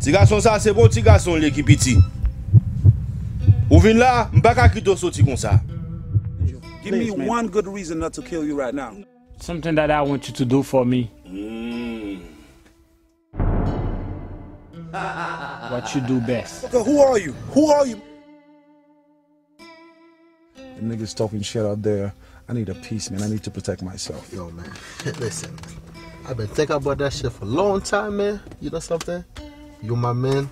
Ti garçon ça c'est bon ti garçon li qui petit. Ou vin là, m'pa ka kito sorti comme ça. Give me one good reason not to kill you right now. Something that I want you to do for me. What you do best. Okay, who are you? Who are you? The niggas talking shit out there. I need a peace, man. I need to protect myself. Yo, man, listen. I've been thinking about that shit for a long time, man. You know something? You my man.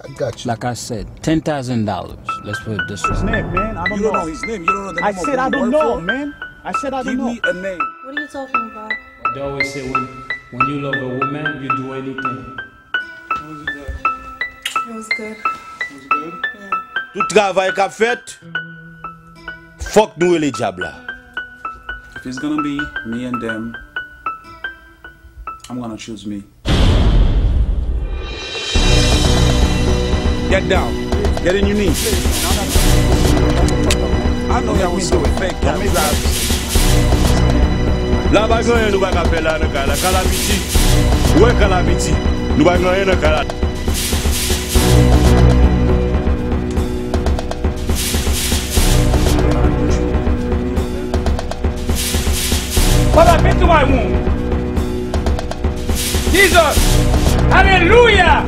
I got you. Like I said, $10,000. Let's put it this way. His name, man. I don't You know. don't know his name. You don't know the name I of said I who don't you know, work for? man. I said I Give don't know. me a name. What are you talking about? They always say when you love a woman, you do anything. It was good. Yeah. Tout travail qu'a fait, fuck nous et les diables là. If it's gonna be me and them, I'm gonna choose me. Get down. Get in your knees. I know y'all was so fake. La ba gagner nous pas faire là dans la calamity. Ouais calamity. Nous pas gagner dans la What happened to my womb? Jesus! Hallelujah!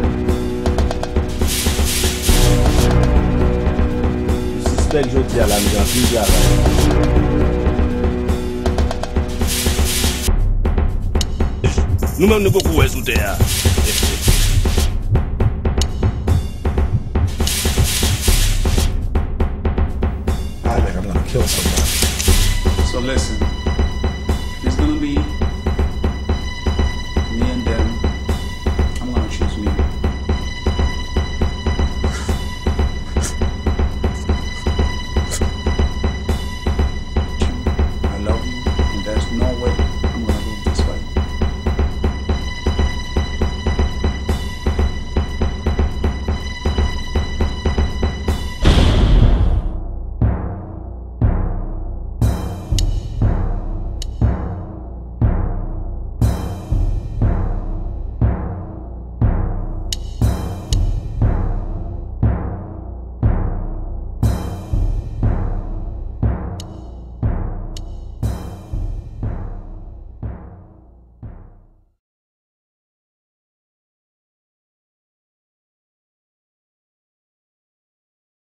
Suspect je dis à la mise en place. Nous-mêmes nous beaucoup ouais sous terre. I think I'm gonna kill somebody. So listen, if it's gonna be